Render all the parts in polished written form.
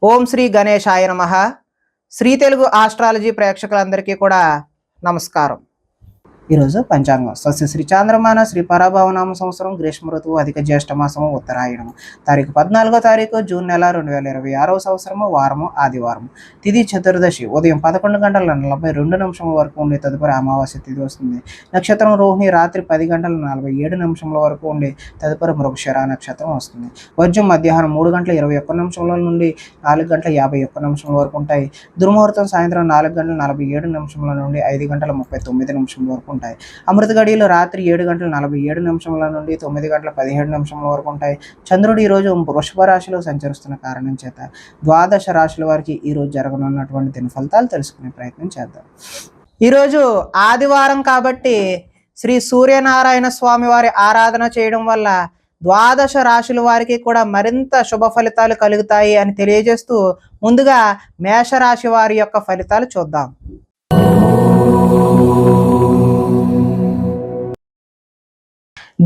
ఓం శ్రీ గణేశాయ నమః. శ్రీ తెలుగు ఆస్ట్రాలజీ ప్రేక్షకులందరికీ కూడా నమస్కారం. ఈరోజు పంచాంగం స్వస్తి శ్రీ చాంద్రమాన శ్రీ పరాభవనామ సంవత్సరం గ్రీష్మ ఋతువు అధిక జ్యేష్ఠ మాసము ఉత్తరాయణము తారీఖు 14 జూన్ నెల 2026 సంవత్సరము వారము ఆదివారం. తిథి చతుర్దశి ఉదయం 11:42 వరకు ఉండి తదుపరి అమావాస్య తిథి వస్తుంది. నక్షత్రం రోహిణి రాత్రి 10:47 వరకు ఉండి తదుపరి మృగశిర నక్షత్రం వస్తుంది. వర్జం మధ్యాహ్నం 3:21 నుండి 4:51 వరకు ఉంటాయి. దుర్ముహూర్తం సాయంత్రం 4:47 నుండి 5:39 వరకు ఉంటాయి. అమృత గడియలు రాత్రి 7:47 నుండి 9:17 వరకు ఉంటాయి. చంద్రుడు ఈరోజు వృషభ రాశిలో సంచరిస్తున్న కారణం చేత ద్వాదశ రాశుల వారికి ఈరోజు జరగనున్నటువంటి దిన ఫలితాలు తెలుసుకునే ప్రయత్నం చేద్దాం. ఈరోజు ఆదివారం కాబట్టి శ్రీ సూర్యనారాయణ స్వామి వారి ఆరాధన చేయడం వల్ల ద్వాదశ రాశుల వారికి కూడా మరింత శుభ ఫలితాలు కలుగుతాయి అని తెలియజేస్తూ ముందుగా మేషరాశి వారి యొక్క ఫలితాలు చూద్దాం.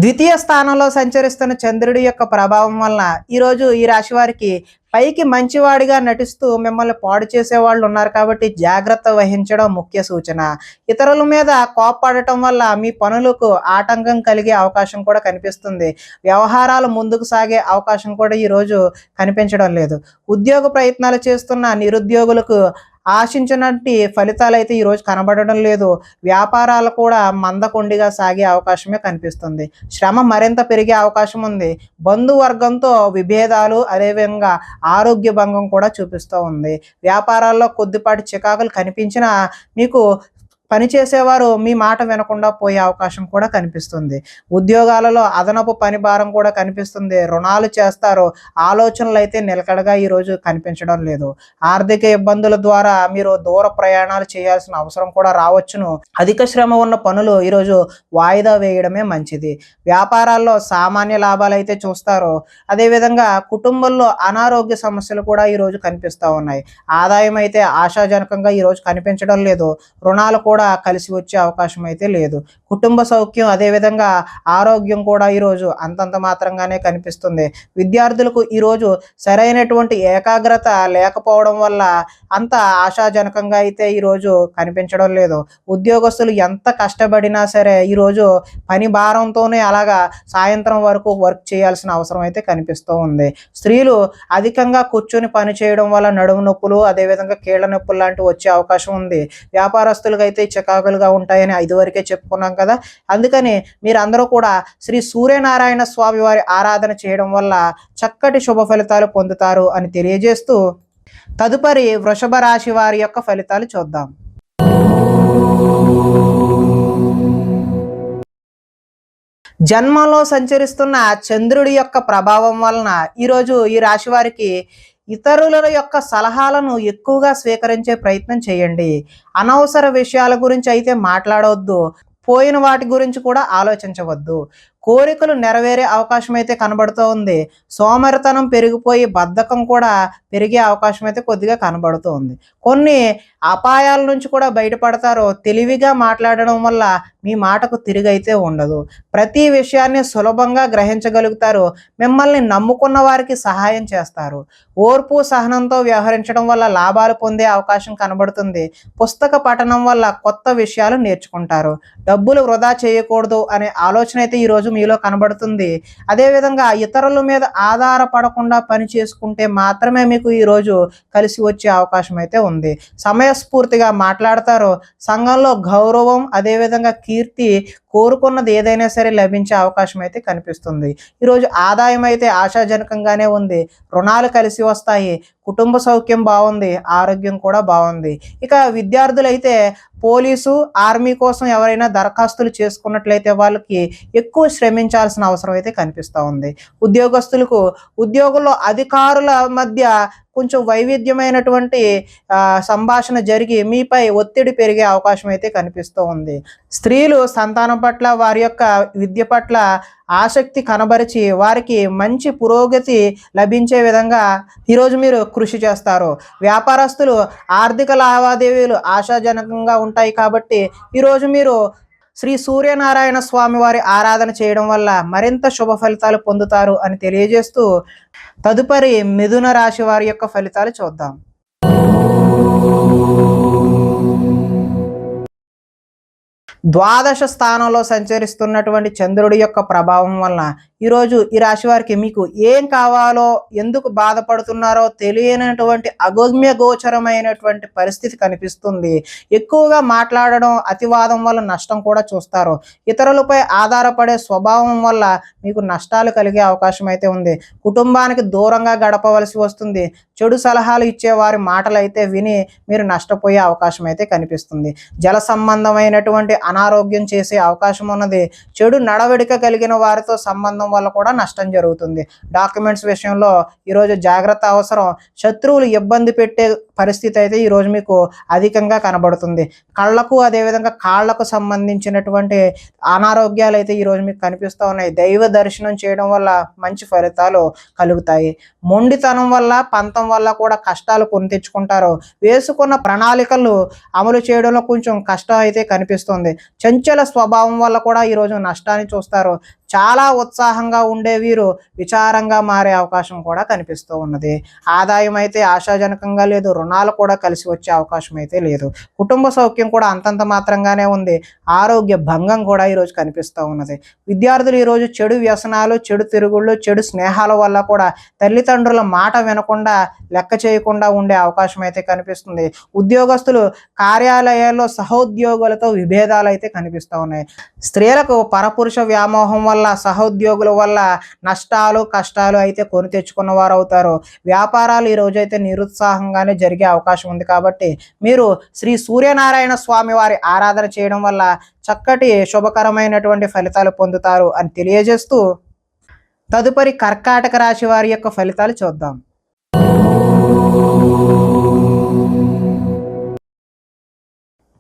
ద్వితీయ స్థానంలో సంచరిస్తున్న చంద్రుడి యొక్క ప్రభావం వలన ఈరోజు ఈ రాశి వారికి పైకి మంచివాడిగా నటిస్తూ మిమ్మల్ని పాడు చేసేవాళ్ళు ఉన్నారు కాబట్టి జాగ్రత్త వహించడం ముఖ్య సూచన. ఇతరుల మీద కోప్పడటం వల్ల మీ పనులకు ఆటంకం కలిగే అవకాశం కూడా కనిపిస్తుంది. వ్యవహారాలు ముందుకు సాగే అవకాశం కూడా ఈరోజు కనిపించడం లేదు. ఉద్యోగ ప్రయత్నాలు చేస్తున్న నిరుద్యోగులకు ఆశించినట్టు ఫలితాలు అయితే ఈరోజు కనబడడం లేదు. వ్యాపారాలు కూడా మందకొండిగా సాగే అవకాశమే కనిపిస్తుంది. శ్రమ మరింత పెరిగే అవకాశం ఉంది. బంధువర్గంతో విభేదాలు అదేవిధంగా ఆరోగ్య భంగం కూడా చూపిస్తూ ఉంది. వ్యాపారాల్లో కొద్దిపాటి చికాకులు కనిపించినా మీకు పనిచేసేవారు మీ మాట వినకుండా పోయే అవకాశం కూడా కనిపిస్తుంది. ఉద్యోగాలలో అదనపు పని భారం కూడా కనిపిస్తుంది. రుణాలు చేస్తారు. ఆలోచనలు అయితే నిలకడగా ఈరోజు కనిపించడం లేదు. ఆర్థిక ఇబ్బందుల ద్వారా మీరు దూర ప్రయాణాలు చేయాల్సిన అవసరం కూడా రావచ్చును. అధిక శ్రమ ఉన్న పనులు ఈరోజు వాయిదా వేయడమే మంచిది. వ్యాపారాల్లో సామాన్య లాభాలు అయితే చూస్తారు. అదేవిధంగా కుటుంబంలో అనారోగ్య సమస్యలు కూడా ఈరోజు కనిపిస్తూ ఉన్నాయి. ఆదాయం అయితే ఆశాజనకంగా ఈరోజు కనిపించడం లేదు. రుణాలు కూడా కలిసి వచ్చే అవకాశం అయితే లేదు. కుటుంబ సౌఖ్యం అదేవిధంగా ఆరోగ్యం కూడా ఈరోజు అంతంత మాత్రంగానే కనిపిస్తుంది. విద్యార్థులకు ఈరోజు సరైనటువంటి ఏకాగ్రత లేకపోవడం వల్ల అంత ఆశాజనకంగా అయితే ఈరోజు కనిపించడం లేదు. ఉద్యోగస్తులు ఎంత కష్టపడినా సరే ఈరోజు పని భారంతోనే అలాగా సాయంత్రం వరకు వర్క్ చేయాల్సిన అవసరం అయితే కనిపిస్తూ ఉంది. స్త్రీలు అధికంగా కూర్చొని పని చేయడం వల్ల నడుము నొప్పులు అదేవిధంగా కీళ్ళ నొప్పులు లాంటివి వచ్చే అవకాశం ఉంది. వ్యాపారస్తులకు అయితే చికాకులుగా ఉంటాయని ఇదివరకే చెప్పుకున్నాం కదా. అందుకని మీరందరూ కూడా శ్రీ సూర్యనారాయణ స్వామి వారి ఆరాధన చేయడం వల్ల చక్కటి శుభ ఫలితాలు పొందుతారు అని తెలియజేస్తూ తదుపరి వృషభ రాశి వారి యొక్క ఫలితాలు చూద్దాం. జన్మంలో సంచరిస్తున్న చంద్రుడి యొక్క ప్రభావం వలన ఈరోజు ఈ రాశి వారికి ఇతరుల యొక్క సలహాలను ఎక్కువగా స్వీకరించే ప్రయత్నం చేయండి. అనవసర విషయాల గురించి అయితే మాట్లాడవద్దు. పోయిన వాటి గురించి కూడా ఆలోచించవద్దు. కోరికలు నెరవేరే అవకాశం అయితే కనబడుతూ ఉంది. సోమరితనం పెరిగిపోయి బద్ధకం కూడా పెరిగే అవకాశం అయితే కొద్దిగా కనబడుతూ ఉంది. కొన్ని అపాయాల నుంచి కూడా బయటపడతారు. తెలివిగా మాట్లాడడం వల్ల మీ మాటకు తిరిగైతే ఉండదు. ప్రతి విషయాన్ని సులభంగా గ్రహించగలుగుతారు. మిమ్మల్ని నమ్ముకున్న వారికి సహాయం చేస్తారు. ఓర్పు సహనంతో వ్యవహరించడం వల్ల లాభాలు పొందే అవకాశం కనబడుతుంది. పుస్తక పఠనం వల్ల కొత్త విషయాలు నేర్చుకుంటారు. డబ్బులు వృధా చేయకూడదు అనే ఆలోచన అయితే ఈరోజు మీలో కనబడుతుంది. అదేవిధంగా ఇతరుల మీద ఆధారపడకుండా పని చేసుకుంటే మాత్రమే మీకు ఈరోజు కలిసి వచ్చే అవకాశం అయితే ఉంది. సమయస్ఫూర్తిగా మాట్లాడతారు. సంఘంలో గౌరవం అదేవిధంగా కీర్తి కోరుకున్నది ఏదైనా సరే లభించే అవకాశం అయితే కనిపిస్తుంది. ఈరోజు ఆదాయం అయితే ఆశాజనకంగానే ఉంది. రుణాలు కలిసి వస్తాయి. కుటుంబ సౌఖ్యం బాగుంది. ఆరోగ్యం కూడా బాగుంది. ఇక విద్యార్థులైతే పోలీసు ఆర్మీ కోసం ఎవరైనా దరఖాస్తులు చేసుకున్నట్లయితే వాళ్ళకి ఎక్కువ శ్రమించాల్సిన అవసరం అయితే కనిపిస్తూ ఉంది. ఉద్యోగస్తులకు ఉద్యోగంలో అధికారుల మధ్య కొంచెం వైవిధ్యమైనటువంటి సంభాషణ జరిగి మీపై ఒత్తిడి పెరిగే అవకాశం అయితే కనిపిస్తూ ఉంది. స్త్రీలు సంతానం పట్ల వారి యొక్క విద్య పట్ల ఆసక్తి కనబరిచి వారికి మంచి పురోగతి లభించే విధంగా ఈరోజు మీరు కృషి చేస్తారు. వ్యాపారస్తులు ఆర్థిక లావాదేవీలు ఆశాజనకంగా ఉంటాయి కాబట్టి ఈరోజు మీరు శ్రీ సూర్యనారాయణ స్వామి వారి ఆరాధన చేయడం వల్ల మరింత శుభ ఫలితాలు పొందుతారు అని తెలియజేస్తూ తదుపరి మిథున రాశి వారి యొక్క ఫలితాలు చూద్దాం. ద్వాదశ స్థానంలో సంచరిస్తున్నటువంటి చంద్రుడి యొక్క ప్రభావం వలన ఈరోజు ఈ రాశి వారికి మీకు ఏం కావాలో, ఎందుకు బాధపడుతున్నారో తెలియనటువంటి అగమ్య గోచరమైనటువంటి పరిస్థితి కనిపిస్తుంది. ఎక్కువగా మాట్లాడడం, అతివాదం వల్ల నష్టం కూడా చూస్తారు. ఇతరులపై ఆధారపడే స్వభావం వల్ల మీకు నష్టాలు కలిగే అవకాశం అయితే ఉంది. కుటుంబానికి దూరంగా గడపవలసి వస్తుంది. చెడు సలహాలు ఇచ్చే వారి మాటలు అయితే విని మీరు నష్టపోయే అవకాశం అయితే కనిపిస్తుంది. జల సంబంధమైనటువంటి అనారోగ్యం చేసే అవకాశం ఉన్నది. చెడు నడవడిక కలిగిన వారితో సంబంధం వల్ల కూడా నష్టం జరుగుతుంది. డాక్యుమెంట్స్ విషయంలో ఈరోజు జాగ్రత్త అవసరం. శత్రువులు ఇబ్బంది పెట్టే పరిస్థితి అయితే ఈరోజు మీకు అధికంగా కనబడుతుంది. కళ్ళకు అదేవిధంగా కాళ్లకు సంబంధించినటువంటి అనారోగ్యాలు అయితే ఈరోజు మీకు కనిపిస్తూ ఉన్నాయి. దైవ దర్శనం చేయడం వల్ల మంచి ఫలితాలు కలుగుతాయి. మొండితనం వల్ల, పంతం వల్ల కూడా కష్టాలు కొని తెచ్చుకుంటారు. వేసుకున్న ప్రణాళికలు అమలు చేయడంలో కొంచెం కష్టం అయితే కనిపిస్తుంది. చంచల స్వభావం వల్ల కూడా ఈరోజు నష్టాన్ని చూస్తారు. చాలా ఉత్సాహంగా ఉండే వీరు విచారంగా మారే అవకాశం కూడా కనిపిస్తూ ఉన్నది. ఆదాయం అయితే ఆశాజనకంగా లేదు. రుణాలు కూడా కలిసి వచ్చే అవకాశం అయితే లేదు. కుటుంబ సౌఖ్యం కూడా అంతంత మాత్రంగానే ఉంది. ఆరోగ్య భంగం కూడా ఈరోజు కనిపిస్తూ ఉన్నది. విద్యార్థులు ఈరోజు చెడు వ్యసనాలు, చెడు తిరుగుళ్ళు, చెడు స్నేహాల వల్ల కూడా తల్లిదండ్రుల మాట వినకుండా, లెక్క చేయకుండా ఉండే అవకాశం అయితే కనిపిస్తుంది. ఉద్యోగస్తులు కార్యాలయాల్లో సహోద్యోగులతో విభేదాలు అయితే కనిపిస్తూ ఉన్నాయి. స్త్రీలకు పరపురుష వ్యామోహం వల్ల, సహోద్యోగుల వల్ల నష్టాలు, కష్టాలు అయితే కొని తెచ్చుకున్న వారు అవుతారు. వ్యాపారాలు ఈ రోజు అయితే నిరుత్సాహంగానే జరిగే అవకాశం ఉంది. కాబట్టి మీరు శ్రీ సూర్యనారాయణ స్వామి వారి ఆరాధన చేయడం వల్ల చక్కటి శుభకరమైనటువంటి ఫలితాలు పొందుతారు అని తెలియజేస్తూ తదుపరి కర్కాటక రాశి వారి యొక్క ఫలితాలు చూద్దాం.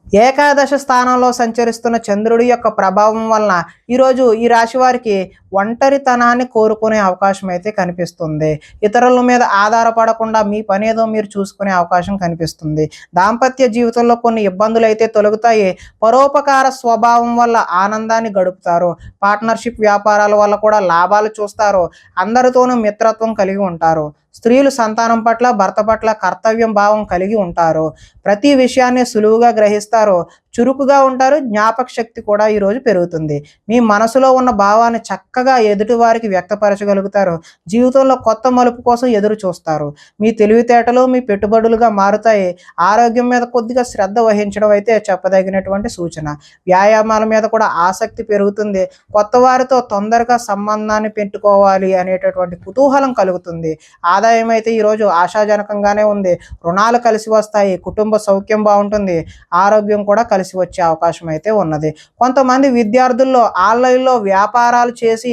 ఏకాదశ స్థానంలో సంచరిస్తున్న చంద్రుడి యొక్క ప్రభావం వలన ఈరోజు ఈ రాశి వారికి ఒంటరితనాన్ని కోరుకునే అవకాశం అయితే కనిపిస్తుంది. ఇతరుల మీద ఆధారపడకుండా మీ పని ఏదో మీరు చూసుకునే అవకాశం కనిపిస్తుంది. దాంపత్య జీవితంలో కొన్ని ఇబ్బందులు అయితే తొలగుతాయి. పరోపకార స్వభావం వల్ల ఆనందాన్ని గడుపుతారు. పార్ట్నర్షిప్ వ్యాపారాల వల్ల కూడా లాభాలు చూస్తారు. అందరితోనూ మిత్రత్వం కలిగి ఉంటారు. స్త్రీలు సంతానం పట్ల, భర్త పట్ల కర్తవ్యం భావం కలిగి ఉంటారు. ప్రతి విషయాన్ని సులువుగా గ్రహిస్తారు. చురుకుగా ఉంటారు. జ్ఞాపక శక్తి కూడా ఈరోజు పెరుగుతుంది. మీ మనసులో ఉన్న భావాన్ని చక్కగా ఎదుటి వారికి వ్యక్తపరచగలుగుతారు. జీవితంలో కొత్త మలుపు కోసం ఎదురు చూస్తారు. మీ తెలివితేటలు మీ పెట్టుబడులుగా మారుతాయి. ఆరోగ్యం మీద కొద్దిగా శ్రద్ధ వహించడం అయితే చెప్పదగినటువంటి సూచన. వ్యాయామాల మీద కూడా ఆసక్తి పెరుగుతుంది. కొత్త వారితో తొందరగా సంబంధాన్ని పెట్టుకోవాలి అనేటటువంటి కుతూహలం కలుగుతుంది. ఆదాయం అయితే ఈరోజు ఆశాజనకంగానే ఉంది. రుణాలు కలిసి వస్తాయి. కుటుంబ సౌఖ్యం బాగుంటుంది. ఆరోగ్యం కూడా కలిసి వచ్చే అవకాశం అయితే ఉన్నది. కొంతమంది విద్యార్థుల్లో ఆన్లైన్లో వ్యాపారాలు చేసి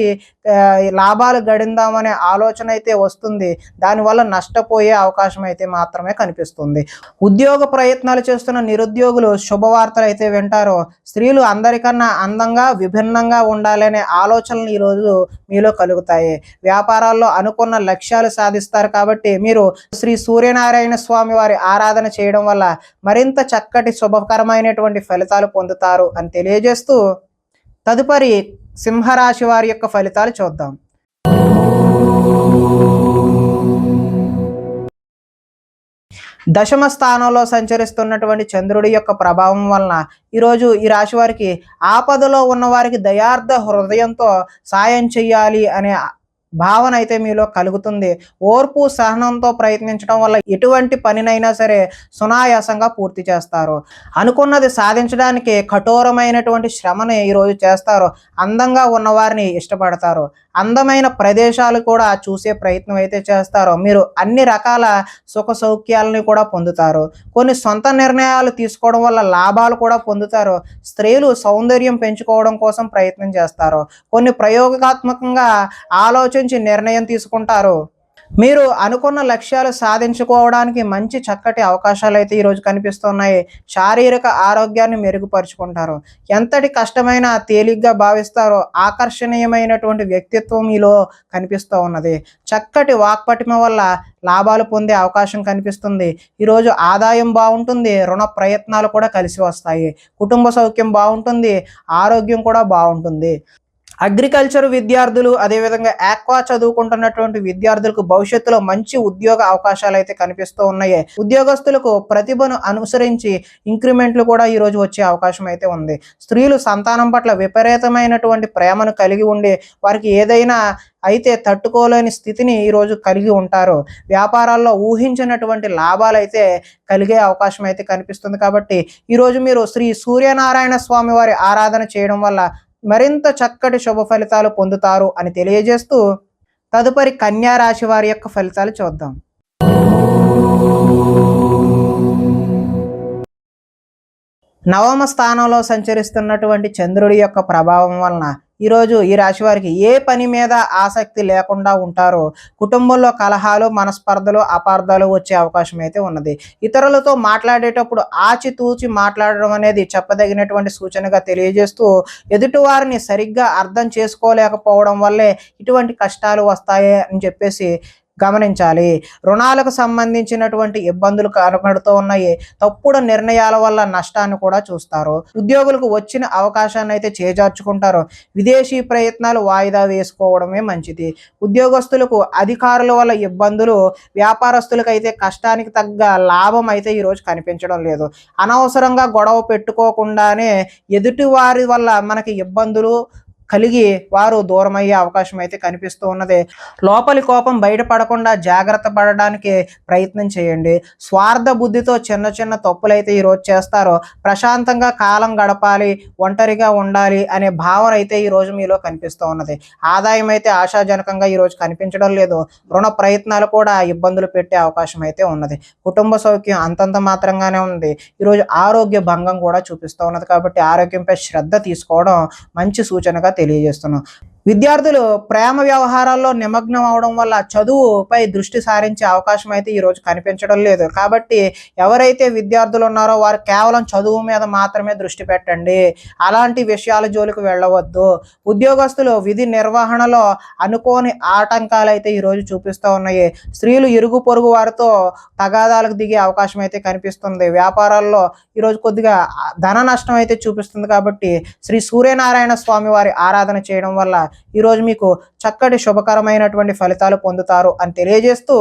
లాభాలు గడిందామనే ఆలోచన అయితే వస్తుంది. దానివల్ల నష్టపోయే అవకాశం అయితే మాత్రమే కనిపిస్తుంది. ఉద్యోగ ప్రయత్నాలు చేస్తున్న నిరుద్యోగులు శుభవార్తలు అయితే వింటారు. స్త్రీలు అందరికన్నా అందంగా, విభిన్నంగా ఉండాలనే ఆలోచనలు ఈరోజు మీలో కలుగుతాయి. వ్యాపారాల్లో అనుకున్న లక్ష్యాలు సాధిస్తారు. కాబట్టి మీరు శ్రీ సూర్యనారాయణ స్వామి వారి ఆరాధన చేయడం వల్ల మరింత చక్కటి శుభకరమైనటువంటి ఫలితాలు పొందుతారు అని తెలియజేస్తూ తదుపరి సింహరాశి వారి యొక్క ఫలితాలు చూద్దాం. దశమ స్థానంలో సంచరిస్తున్నటువంటి చంద్రుడి యొక్క ప్రభావం వలన ఈరోజు ఈ రాశి వారికి ఆపదలో ఉన్న వారికి దయార్థ హృదయంతో సాయం చెయ్యాలి అనే భావన అయితే మీలో కలుగుతుంది. ఓర్పు సహనంతో ప్రయత్నించడం వల్ల ఎటువంటి పనినైనా సరే సునాయాసంగా పూర్తి చేస్తారు. అనుకున్నది సాధించడానికి కఠోరమైనటువంటి శ్రమని ఈరోజు చేస్తారు. అందంగా ఉన్నవారిని ఇష్టపడతారు. అందమైన ప్రదేశాలు కూడా చూసే ప్రయత్నం అయితే చేస్తారు. మీరు అన్ని రకాల సుఖ సౌఖ్యాలని కూడా పొందుతారు. కొన్ని సొంత నిర్ణయాలు తీసుకోవడం వల్ల లాభాలు కూడా పొందుతారు. స్త్రీలు సౌందర్యం పెంచుకోవడం కోసం ప్రయత్నం చేస్తారు. కొన్ని ప్రయోగాత్మకంగా ఆలోచించి నిర్ణయం తీసుకుంటారు. మీరు అనుకున్న లక్ష్యాలు సాధించుకోవడానికి మంచి చక్కటి అవకాశాలు అయితే ఈరోజు కనిపిస్తున్నాయి. శారీరక ఆరోగ్యాన్ని మెరుగుపరుచుకుంటారు. ఎంతటి కష్టమైనా తేలిగ్గా భావిస్తారో ఆకర్షణీయమైనటువంటి వ్యక్తిత్వం మీలో కనిపిస్తూ ఉన్నది. చక్కటి వాక్పటిమ వల్ల లాభాలు పొందే అవకాశం కనిపిస్తుంది. ఈరోజు ఆదాయం బాగుంటుంది. రుణ ప్రయత్నాలు కూడా కలిసి వస్తాయి. కుటుంబ సౌఖ్యం బాగుంటుంది. ఆరోగ్యం కూడా బాగుంటుంది. అగ్రికల్చర్ విద్యార్థులు, అదేవిధంగా ఆక్వా చదువుకుంటున్నటువంటి విద్యార్థులకు భవిష్యత్తులో మంచి ఉద్యోగ అవకాశాలు అయితే కనిపిస్తూ ఉన్నాయి. ఉద్యోగస్తులకు ప్రతిభను అనుసరించి ఇంక్రిమెంట్లు కూడా ఈరోజు వచ్చే అవకాశం అయితే ఉంది. స్త్రీలు సంతానం పట్ల విపరీతమైనటువంటి ప్రేమను కలిగి ఉండి వారికి ఏదైనా అయితే తట్టుకోలేని స్థితిని ఈరోజు కలిగి ఉంటారు. వ్యాపారాల్లో ఊహించినటువంటి లాభాలు అయితే కలిగే అవకాశం అయితే కనిపిస్తుంది. కాబట్టి ఈరోజు మీరు శ్రీ సూర్యనారాయణ స్వామి వారి ఆరాధన చేయడం వల్ల మరింత చక్కటి శుభ ఫలితాలు పొందుతారు అని తెలియజేస్తూ, తదుపరి కన్యా రాశి వారి యొక్క ఫలితాలు చూద్దాం. నవమ స్థానంలో సంచరిస్తున్నటువంటి చంద్రుడి యొక్క ప్రభావం వలన ఈరోజు ఈ రాశి వారికి ఏ పని మీద ఆసక్తి లేకుండా ఉంటారో, కుటుంబంలో కలహాలు, మనస్పర్ధలు, అపార్థాలు వచ్చే అవకాశం అయితే ఉన్నది. ఇతరులతో మాట్లాడేటప్పుడు ఆచితూచి మాట్లాడడం అనేది చెప్పదగినటువంటి సూచనగా తెలియజేస్తూ, ఎదుటివారిని సరిగ్గా అర్థం చేసుకోలేకపోవడం వల్లే ఇటువంటి కష్టాలు వస్తాయి అని చెప్పేసి గమనించాలి. రుణాలకు సంబంధించినటువంటి ఇబ్బందులు కనబడుతూ ఉన్నాయి. తప్పుడు నిర్ణయాల వల్ల నష్టాన్ని కూడా చూస్తారు. ఉద్యోగులకు వచ్చిన అవకాశాన్ని అయితే చేజార్చుకుంటారు. విదేశీ ప్రయత్నాలు వాయిదా వేసుకోవడమే మంచిది. ఉద్యోగస్తులకు అధికారుల వల్ల ఇబ్బందులు, వ్యాపారస్తులకు అయితే కష్టానికి తగ్గ లాభం అయితే ఈరోజు కనిపించడం లేదు. అనవసరంగా గొడవ పెట్టుకోకుండానే ఎదుటి వారి వల్ల మనకి ఇబ్బందులు కలిగి వారు దూరమయ్యే అవకాశం అయితే కనిపిస్తూ ఉన్నది. లోపలి కోపం బయటపడకుండా జాగ్రత్త పడడానికి ప్రయత్నం చేయండి. స్వార్థ బుద్ధితో చిన్న చిన్న తప్పులైతే ఈరోజు చేస్తారో, ప్రశాంతంగా కాలం గడపాలి, ఒంటరిగా ఉండాలి అనే భావన అయితే ఈరోజు మీలో కనిపిస్తూ ఉన్నది. ఆదాయం అయితే ఆశాజనకంగా ఈరోజు కనిపించడం లేదు. రుణ ప్రయత్నాలు కూడా ఇబ్బందులు పెట్టే అవకాశం అయితే ఉన్నది. కుటుంబ సౌఖ్యం అంతంత మాత్రంగానే ఉంది. ఈరోజు ఆరోగ్య భంగం కూడా చూపిస్తూ ఉన్నది. కాబట్టి ఆరోగ్యంపై శ్రద్ధ తీసుకోవడం మంచి సూచనగా తెలియజేస్తున్నాం. విద్యార్థులు ప్రేమ వ్యవహారాల్లో నిమగ్నం అవడం వల్ల చదువుపై దృష్టి సారించే అవకాశం అయితే ఈరోజు కనిపించడం లేదు. కాబట్టి ఎవరైతే విద్యార్థులు ఉన్నారో వారు కేవలం చదువు మీద మాత్రమే దృష్టి పెట్టండి. అలాంటి విషయాల జోలికి వెళ్ళవద్దు. ఉద్యోగస్తులు విధి నిర్వహణలో అనుకోని ఆటంకాలు అయితే ఈరోజు చూపిస్తూ ఉన్నాయి. స్త్రీలు ఇరుగు పొరుగు వారితో తగాదాలకు దిగే అవకాశం అయితే కనిపిస్తుంది. వ్యాపారాల్లో ఈరోజు కొద్దిగా ధన నష్టం అయితే చూపిస్తుంది. కాబట్టి శ్రీ సూర్యనారాయణ స్వామి వారి ఆరాధన చేయడం వల్ల ఈరోజు మీకు చక్కటి శుభకరమైనటువంటి ఫలితాలు పొందుతారు అని తెలియజేస్తూ,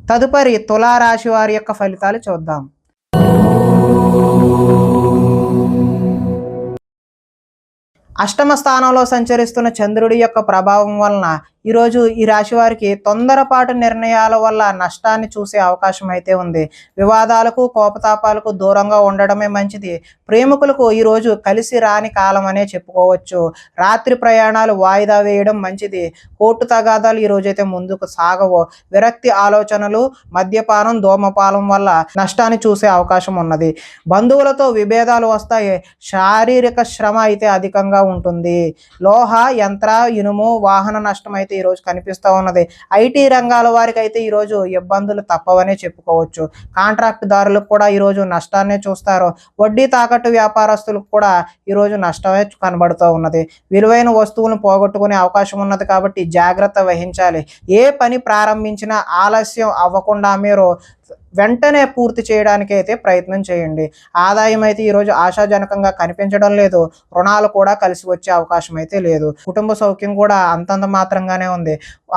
తదుపరి తులారాశి వారి యొక్క ఫలితాలు చూద్దాం. అష్టమ స్థానంలో సంచరిస్తున్న చంద్రుడి యొక్క ప్రభావం వలన ఈరోజు ఈ రాశి వారికి తొందరపాటు నిర్ణయాల వల్ల నష్టాన్ని చూసే అవకాశం అయితే ఉంది. వివాదాలకు, కోపతాపాలకు దూరంగా ఉండడమే మంచిది. ప్రేమికులకు ఈరోజు కలిసి రాని కాలం అనే చెప్పుకోవచ్చు. రాత్రి ప్రయాణాలు వాయిదా వేయడం మంచిది. కోర్టు తగాదాలు ఈరోజైతే ముందుకు సాగవు. విరక్తి ఆలోచనలు, మద్యపానం, ధూమపానం వల్ల నష్టాన్ని చూసే అవకాశం ఉన్నది. బంధువులతో విభేదాలు వస్తాయి. శారీరక శ్రమ అయితే అధికంగా ఉంటుంది. లోహ, యంత్ర, ఇనుము, వాహన నష్టం అయితే ఈరోజు కనిపిస్తూ ఉన్నది. ఐటీ రంగాల వారికి అయితే ఈరోజు ఇబ్బందులు తప్పవనే చెప్పుకోవచ్చు. కాంట్రాక్ట్ దారులకు కూడా ఈరోజు నష్టాన్నే చూస్తారు. వడ్డీ తాకట్టు వ్యాపారస్తులకు కూడా ఈరోజు నష్టమే కనబడుతూ ఉన్నది. విలువైన వస్తువులను పోగొట్టుకునే అవకాశం ఉన్నది. కాబట్టి జాగ్రత్త వహించాలి. ఏ పని ప్రారంభించినా ఆలస్యం అవ్వకుండా మీరు వెంటనే పూర్తి చేయడానికి అయితే ప్రయత్నం చేయండి. ఆదాయం అయితే ఈరోజు ఆశాజనకంగా కనిపించడం లేదు. రుణాలు కూడా కలిసి వచ్చే అవకాశం అయితే లేదు. కుటుంబ సౌఖ్యం కూడా అంతంత మాత్రంగానే ఉంది.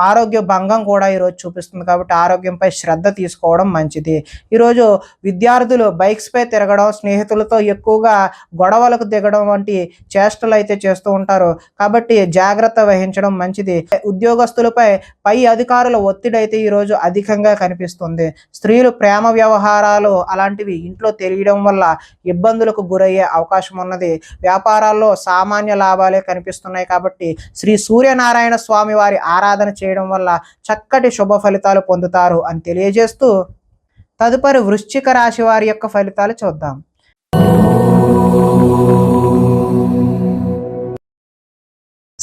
ఆరోగ్య భంగం కూడా ఈరోజు చూపిస్తుంది. కాబట్టి ఆరోగ్యంపై శ్రద్ధ తీసుకోవడం మంచిది. ఈరోజు విద్యార్థులు బైక్స్పై తిరగడం, స్నేహితులతో ఎక్కువగా గొడవలకు దిగడం వంటి చేష్టలు అయితే చేస్తూ ఉంటారు. కాబట్టి జాగ్రత్త వహించడం మంచిది. ఉద్యోగస్తులపై పై అధికారుల ఒత్తిడి అయితే ఈరోజు అధికంగా కనిపిస్తుంది. స్త్రీలు ప్రేమ వ్యవహారాలు అలాంటివి ఇంట్లో తెలియడం వల్ల ఇబ్బందులకు గురయ్యే అవకాశం ఉన్నది. వ్యాపారాల్లో సామాన్య లాభాలే కనిపిస్తున్నాయి. కాబట్టి శ్రీ సూర్యనారాయణ స్వామి వారి ఆరాధన చేయడం వల్ల చక్కటి శుభ ఫలితాలు పొందుతారు అని తెలియజేస్తూ, తదుపరి వృశ్చిక రాశి వారి యొక్క ఫలితాలు చూద్దాం.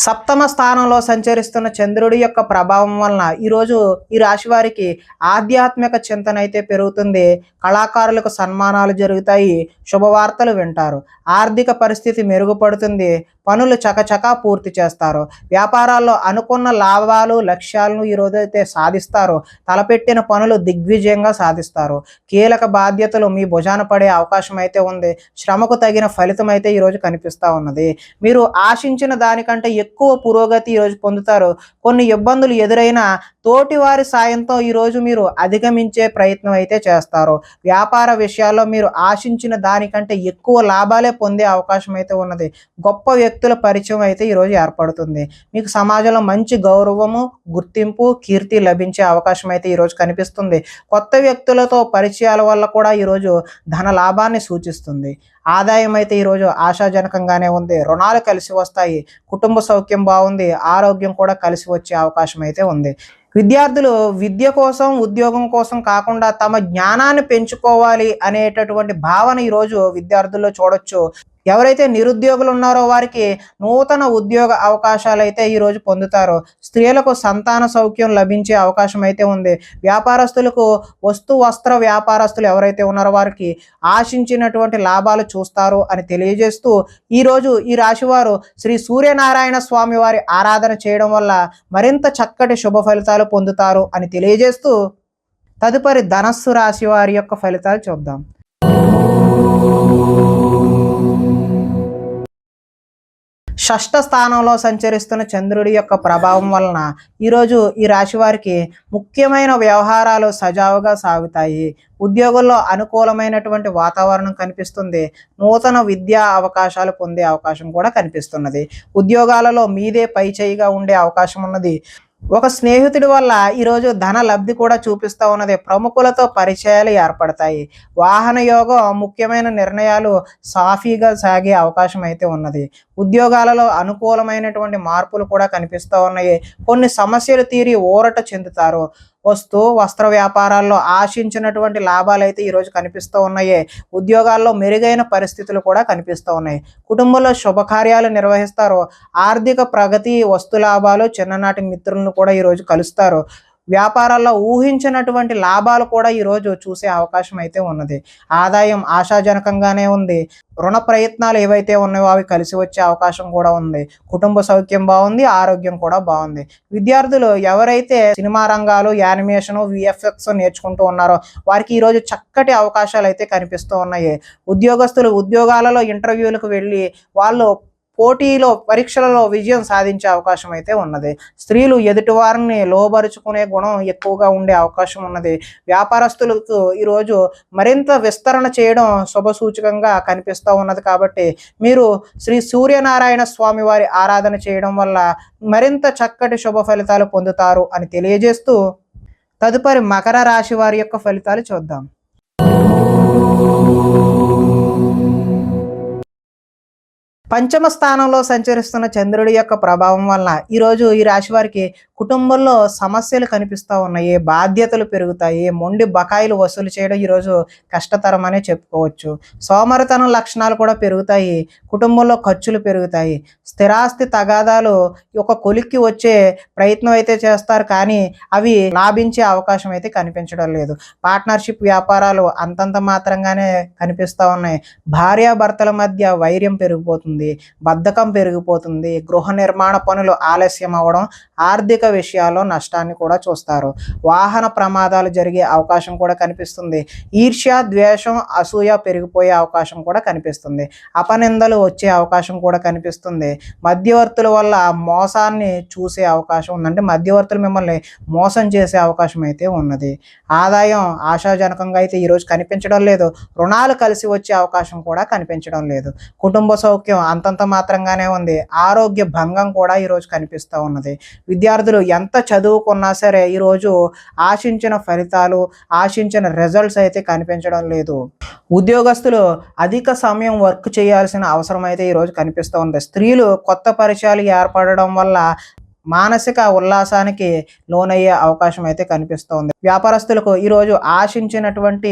సప్తమ స్థానంలో సంచరిస్తున్న చంద్రుడి యొక్క ప్రభావం వలన ఈరోజు ఈ రాశి వారికి ఆధ్యాత్మిక చింతన అయితే పెరుగుతుంది. కళాకారులకు సన్మానాలు జరుగుతాయి. శుభవార్తలు వింటారు. ఆర్థిక పరిస్థితి మెరుగుపడుతుంది. పనులు చకచకా పూర్తి చేస్తారు. వ్యాపారాల్లో అనుకున్న లాభాలు లక్ష్యాలను ఈరోజు అయితే సాధిస్తారు. తలపెట్టిన పనులు దిగ్విజయంగా సాధిస్తారు. కీలక బాధ్యతలు మీ భుజాన పడే అవకాశం అయితే ఉంది. శ్రమకు తగిన ఫలితం అయితే ఈరోజు కనిపిస్తూ ఉన్నది. మీరు ఆశించిన దానికంటే ఎక్కువ పురోగతి ఈరోజు పొందుతారు. కొన్ని ఇబ్బందులు ఎదురైనా తోటి వారి సాయంతో ఈరోజు మీరు అధిగమించే ప్రయత్నం అయితే చేస్తారు. వ్యాపార విషయాల్లో మీరు ఆశించిన దానికంటే ఎక్కువ లాభాలే పొందే అవకాశం అయితే ఉన్నది. గొప్ప వ్యక్తుల పరిచయం అయితే ఈరోజు ఏర్పడుతుంది. మీకు సమాజంలో మంచి గౌరవము, గుర్తింపు, కీర్తి లభించే అవకాశం అయితే ఈరోజు కనిపిస్తుంది. కొత్త వ్యక్తులతో పరిచయాల వల్ల కూడా ఈరోజు ధన లాభాన్ని సూచిస్తుంది. ఆదాయం అయితే ఈరోజు ఆశాజనకంగానే ఉంది. రుణాలు కలిసి వస్తాయి. కుటుంబ సౌఖ్యం బాగుంది. ఆరోగ్యం కూడా కలిసి వచ్చే అవకాశం అయితే ఉంది. విద్యార్థులు విద్య కోసం, ఉద్యోగం కోసం కాకుండా తమ జ్ఞానాన్ని పెంచుకోవాలి అనేటటువంటి భావన ఈరోజు విద్యార్థుల్లో చూడొచ్చు. ఎవరైతే నిరుద్యోగులు ఉన్నారో వారికి నూతన ఉద్యోగ అవకాశాలు అయితే ఈరోజు పొందుతారు. స్త్రీలకు సంతాన సౌఖ్యం లభించే అవకాశం అయితే ఉంది. వ్యాపారస్తులకు వస్త్ర వ్యాపారస్తులు ఎవరైతే ఉన్నారో వారికి ఆశించినటువంటి లాభాలు చూస్తారు అని తెలియజేస్తూ ఈరోజు ఈ రాశివారు శ్రీ సూర్యనారాయణ స్వామి వారి ఆరాధన చేయడం వల్ల మరింత చక్కటి శుభ ఫలితాలు పొందుతారు అని తెలియజేస్తూ తదుపరి ధనస్సు రాశి వారి యొక్క ఫలితాలు చూద్దాం. షష్ఠ స్థానంలో సంచరిస్తున్న చంద్రుడి యొక్క ప్రభావం వలన ఈరోజు ఈ రాశి వారికి ముఖ్యమైన వ్యవహారాలు సజావుగా సాగుతాయి. ఉద్యోగుల్లో అనుకూలమైనటువంటి వాతావరణం కనిపిస్తుంది. నూతన విద్యా అవకాశాలు పొందే అవకాశం కూడా కనిపిస్తున్నది. ఉద్యోగాలలో మీదే పై చేయిగా ఉండే అవకాశం ఉన్నది. ఒక స్నేహితుడి వల్ల ఈరోజు ధన లబ్ధి కూడా చూపిస్తూ ఉన్నది. ప్రముఖులతో పరిచయాలు ఏర్పడతాయి. వాహన యోగం ముఖ్యమైన నిర్ణయాలు సాఫీగా సాగే అవకాశం అయితే ఉన్నది. ఉద్యోగాలలో అనుకూలమైనటువంటి మార్పులు కూడా కనిపిస్తూ ఉన్నాయి. కొన్ని సమస్యలు తీరి ఊరట చెందుతారు. వస్త్ర వ్యాపారాల్లో ఆశించినటువంటి లాభాలు అయితే ఈరోజు కనిపిస్తూ ఉన్నాయి. ఉద్యోగాల్లో మెరుగైన పరిస్థితులు కూడా కనిపిస్తూ ఉన్నాయి. కుటుంబంలో శుభకార్యాలు నిర్వహిస్తారు. ఆర్థిక ప్రగతి, వస్తు లాభాలు, చిన్ననాటి మిత్రులను కూడా ఈరోజు కలుస్తారు. వ్యాపారాల్లో ఊహించినటువంటి లాభాలు కూడా ఈరోజు చూసే అవకాశం అయితే ఉన్నది. ఆదాయం ఆశాజనకంగానే ఉంది. రుణ ప్రయత్నాలు ఏవైతే ఉన్నాయో అవి కలిసి వచ్చే అవకాశం కూడా ఉంది. కుటుంబ సౌఖ్యం బాగుంది. ఆరోగ్యం కూడా బాగుంది. విద్యార్థులు ఎవరైతే సినిమా రంగాలు, యానిమేషను, విఎఫ్ఎక్స్ నేర్చుకుంటూ ఉన్నారో వారికి ఈరోజు చక్కటి అవకాశాలు అయితే కనిపిస్తూ ఉన్నాయి. ఉద్యోగస్తులు ఉద్యోగాలలో ఇంటర్వ్యూలకు వెళ్ళి వాళ్ళు పోటీలో పరీక్షలలో విజయం సాధించే అవకాశం అయితే ఉన్నది. స్త్రీలు ఎదుటివారిని లోబరుచుకునే గుణం ఎక్కువగా ఉండే అవకాశం ఉన్నది. వ్యాపారస్తులకు ఈరోజు మరింత విస్తరణ చేయడం శుభసూచకంగా కనిపిస్తూ ఉన్నది. కాబట్టి మీరు శ్రీ సూర్యనారాయణ స్వామి వారి ఆరాధన చేయడం వల్ల మరింత చక్కటి శుభ ఫలితాలు పొందుతారు అని తెలియజేస్తూ తదుపరి మకర రాశి వారి యొక్క ఫలితాలు చూద్దాం. పంచమ స్థానంలో సంచరిస్తున్న చంద్రుడి యొక్క ప్రభావం వలన ఈరోజు ఈ రాశి వారికి కుటుంబంలో సమస్యలు కనిపిస్తూ ఉన్నాయి. బాధ్యతలు పెరుగుతాయి. మొండి బకాయిలు వసూలు చేయడం ఈరోజు కష్టతరమనే చెప్పుకోవచ్చు. సోమరితనం లక్షణాలు కూడా పెరుగుతాయి. కుటుంబంలో ఖర్చులు పెరుగుతాయి. స్థిరాస్తి తగాదాలు ఒక కొలిక్కి వచ్చే ప్రయత్నం అయితే చేస్తారు, కానీ అవి లాభించే అవకాశం అయితే కనిపించడం లేదు. పార్ట్నర్షిప్ వ్యాపారాలు అంతంత మాత్రంగానే కనిపిస్తూ ఉన్నాయి. భార్యాభర్తల మధ్య వైర్యం పెరిగిపోతుంది. బద్ధకం పెరిగిపోతుంది. గృహ నిర్మాణ పనులు ఆలస్యం అవ్వడం, ఆర్థిక విషయాల్లో నష్టాన్ని కూడా చూస్తారు. వాహన ప్రమాదాలు జరిగే అవకాశం కూడా కనిపిస్తుంది. ఈర్ష్య, ద్వేషం, అసూయ పెరిగిపోయే అవకాశం కూడా కనిపిస్తుంది. అపనిందలు వచ్చే అవకాశం కూడా కనిపిస్తుంది. మధ్యవర్తుల వల్ల మోసాన్ని చూసే అవకాశం ఉందంటే మధ్యవర్తులు మిమ్మల్ని మోసం చేసే అవకాశం అయితే ఉన్నది. ఆదాయం ఆశాజనకంగా అయితే ఈరోజు కనిపించడం లేదు. రుణాలు కలిసి వచ్చే అవకాశం కూడా కనిపించడం లేదు. కుటుంబ సౌఖ్యం అంతంత మాత్రంగానే ఉంది. ఆరోగ్య భంగం కూడా ఈరోజు కనిపిస్తూ ఉన్నది. విద్యార్థులు ఎంత చదువుకున్నా సరే ఈరోజు ఆశించిన ఫలితాలు, ఆశించిన రిజల్ట్స్ అయితే కనిపించడం లేదు. ఉద్యోగస్తులు అధిక సమయం వర్క్ చేయాల్సిన అవసరం అయితే ఈరోజు కనిపిస్తూ ఉంది. స్త్రీలు కొత్త పరిచయాలు ఏర్పడడం వల్ల మానసిక ఉల్లాసానికి లోనయ్యే అవకాశం అయితే కనిపిస్తోంది. వ్యాపారస్తులకు ఈరోజు ఆశించినటువంటి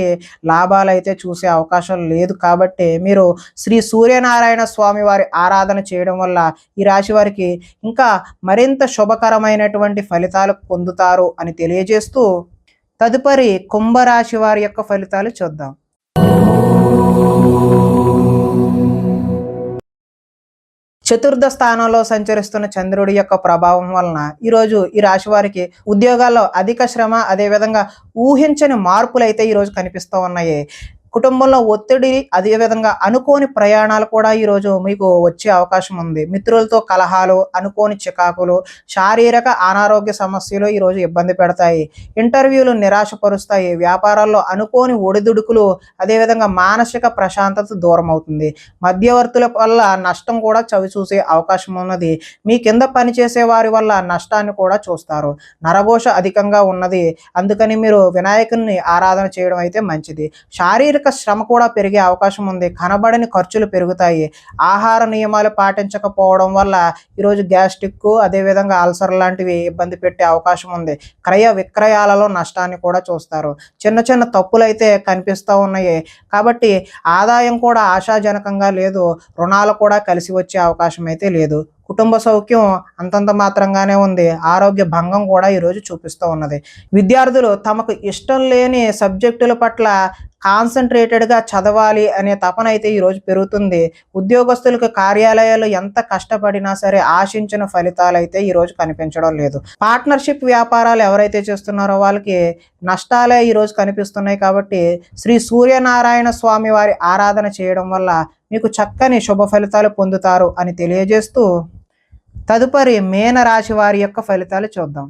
లాభాలు అయితే చూసే అవకాశం లేదు కాబట్టి మీరు శ్రీ సూర్యనారాయణ స్వామి వారి ఆరాధన చేయడం వల్ల ఈ రాశి వారికి ఇంకా మరింత శుభకరమైనటువంటి ఫలితాలు పొందుతారు అని తెలియజేస్తూ తదుపరి కుంభరాశి వారి యొక్క ఫలితాలు చూద్దాం. చతుర్థ స్థానంలో సంచరిస్తున్న చంద్రుడి యొక్క ప్రభావం వలన ఈరోజు ఈ రాశి వారికి ఉద్యోగాల్లో అధిక శ్రమ, అదేవిధంగా ఊహించని మార్పులు అయితే ఈరోజు కనిపిస్తూ ఉన్నాయి. కుటుంబంలో ఒత్తిడి, అదేవిధంగా అనుకోని ప్రయాణాలు కూడా ఈరోజు మీకు వచ్చే అవకాశం ఉంది. మిత్రులతో కలహాలు, అనుకోని చికాకులు, శారీరక అనారోగ్య సమస్యలు ఈరోజు ఇబ్బంది పెడతాయి. ఇంటర్వ్యూలు నిరాశపరుస్తాయి. వ్యాపారాల్లో అనుకోని ఒడిదుడుకులు, అదేవిధంగా మానసిక ప్రశాంతత దూరం అవుతుంది. మధ్యవర్తుల వల్ల నష్టం కూడా చవి చూసే అవకాశం ఉన్నది. మీ కింద పనిచేసే వారి వల్ల నష్టాన్ని కూడా చూస్తారు. నరఘోష అధికంగా ఉన్నది. అందుకని మీరు వినాయకుని ఆరాధన చేయడం అయితే మంచిది. శారీరక శ్రమ కూడా పెరిగే అవకాశం ఉంది. కనబడని ఖర్చులు పెరుగుతాయి. ఆహార నియమాలు పాటించకపోవడం వల్ల ఈరోజు గ్యాస్ట్రిక్, అదేవిధంగా అల్సర్ లాంటివి ఇబ్బంది పెట్టే అవకాశం ఉంది. క్రయ విక్రయాలలో నష్టాన్ని కూడా చూస్తారు. చిన్న చిన్న తప్పులు అయితే కనిపిస్తూ ఉన్నాయి. కాబట్టి ఆదాయం కూడా ఆశాజనకంగా లేదు. రుణాలు కూడా కలిసి వచ్చే అవకాశం అయితే లేదు. కుటుంబ సౌఖ్యం అంతంత మాత్రంగానే ఉంది. ఆరోగ్య భంగం కూడా ఈరోజు చూపిస్తూ ఉన్నది. విద్యార్థులు తమకు ఇష్టం లేని సబ్జెక్టుల పట్ల కాన్సన్ట్రేటెడ్గా చదవాలి అనే తపన అయితే ఈరోజు పెరుగుతుంది. ఉద్యోగస్తులకు కార్యాలయాలు ఎంత కష్టపడినా సరే ఆశించిన ఫలితాలు అయితే ఈరోజు కనిపించడం లేదు. పార్ట్నర్షిప్ వ్యాపారాలు ఎవరైతే చేస్తున్నారో వాళ్ళకి నష్టాలే ఈరోజు కనిపిస్తున్నాయి. కాబట్టి శ్రీ సూర్యనారాయణ స్వామి వారి ఆరాధన చేయడం వల్ల మీకు చక్కని శుభ ఫలితాలు పొందుతారు అని తెలియజేస్తూ తదుపరి మీన రాశి వారి యొక్క ఫలితాలు చూద్దాం.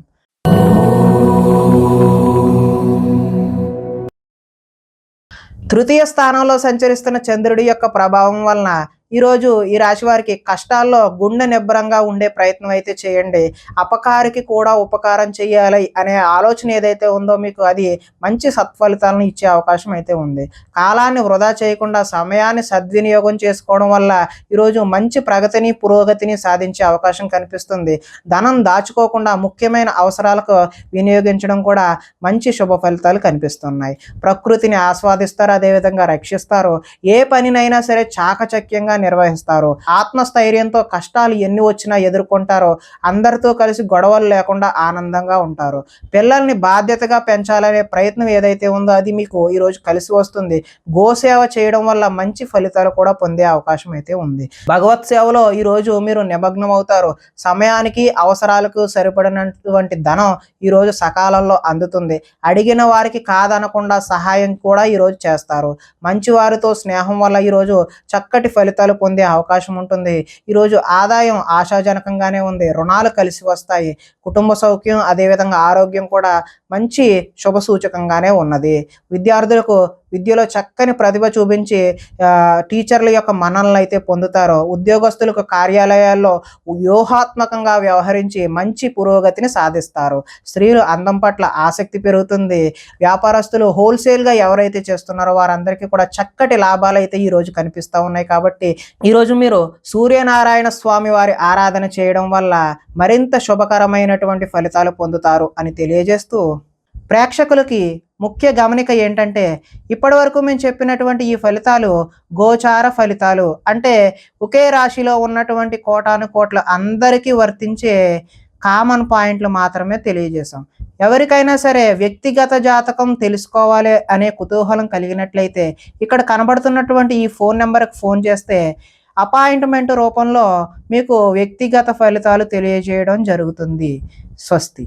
తృతీయ స్థానంలో సంచరిస్తున్న చంద్రుడి యొక్క ప్రభావం వలన ఈరోజు ఈ రాశి వారికి కష్టాల్లో గుండె నిబ్బరంగా ఉండే ప్రయత్నం అయితే చేయండి. అపకారికి కూడా ఉపకారం చేయాలి అనే ఆలోచన ఏదైతే ఉందో మీకు అది మంచి సత్ఫలితాలను ఇచ్చే అవకాశం అయితే ఉంది. కాలాన్ని వృధా చేయకుండా సమయాన్ని సద్వినియోగం చేసుకోవడం వల్ల ఈరోజు మంచి ప్రగతిని, పురోగతిని సాధించే అవకాశం కనిపిస్తుంది. ధనం దాచుకోకుండా ముఖ్యమైన అవసరాలకు వినియోగించడం కూడా మంచి శుభ ఫలితాలు కనిపిస్తున్నాయి. ప్రకృతిని ఆస్వాదిస్తారు, అదేవిధంగా రక్షిస్తారు. ఏ పనినైనా సరే చాకచక్యంగా నిర్వహిస్తారు. ఆత్మస్థైర్యంతో కష్టాలు ఎన్ని వచ్చినా ఎదుర్కొంటారో. అందరితో కలిసి గొడవలు లేకుండా ఆనందంగా ఉంటారు. పిల్లల్ని బాధ్యతగా పెంచాలనే ప్రయత్నం ఏదైతే ఉందో అది మీకు ఈరోజు కలిసి వస్తుంది. గోసేవ చేయడం వల్ల మంచి ఫలితాలు కూడా పొందే అవకాశం అయితే ఉంది. భగవత్ సేవలో ఈరోజు మీరు నిమగ్నం అవుతారు. సమయానికి అవసరాలకు సరిపడినటువంటి ధనం ఈరోజు సకాలంలో అందుతుంది. అడిగిన వారికి కాదనకుండా సహాయం కూడా ఈరోజు చేస్తారు. మంచి వారితో స్నేహం వల్ల ఈరోజు చక్కటి ఫలితాలు పొందే అవకాశం ఉంటుంది. ఈరోజు ఆదాయం ఆశాజనకంగానే ఉంది. రుణాలు కలిసి వస్తాయి. కుటుంబ సౌఖ్యం, అదేవిధంగా ఆరోగ్యం కూడా మంచి శుభ సూచకంగానే ఉన్నది. విద్యార్థులకు విద్యలో చక్కని ప్రతిభ చూపించి టీచర్ల యొక్క మన్ననలు అయితే పొందుతారో. ఉద్యోగస్తులకు కార్యాలయాల్లో వ్యూహాత్మకంగా వ్యవహరించి మంచి పురోగతిని సాధిస్తారు. స్త్రీలు అందం పట్ల ఆసక్తి పెరుగుతుంది. వ్యాపారస్తులు హోల్సేల్గా ఎవరైతే చేస్తున్నారో వారందరికీ కూడా చక్కటి లాభాలు అయితే ఈరోజు కనిపిస్తూ ఉన్నాయి. కాబట్టి ఈరోజు మీరు సూర్యనారాయణ స్వామి వారి ఆరాధన చేయడం వల్ల మరింత శుభకరమైనటువంటి ఫలితాలు పొందుతారు అని తెలియజేస్తూ ప్రేక్షకులకి ముఖ్య గమనిక ఏంటంటే ఇప్పటి వరకు మేము చెప్పినటువంటి ఈ ఫలితాలు గోచార ఫలితాలు, అంటే ఒకే రాశిలో ఉన్నటువంటి కోటాను కోట్ల అందరికీ వర్తించే కామన్ పాయింట్లు మాత్రమే తెలియజేశాం. ఎవరికైనా సరే వ్యక్తిగత జాతకం తెలుసుకోవాలి అనే కుతూహలం కలిగినట్లయితే ఇక్కడ కనబడుతున్నటువంటి ఈ ఫోన్ నెంబర్కి ఫోన్ చేస్తే అపాయింట్మెంట్ రూపంలో మీకు వ్యక్తిగత ఫలితాలు తెలియజేయడం జరుగుతుంది. స్వస్తి.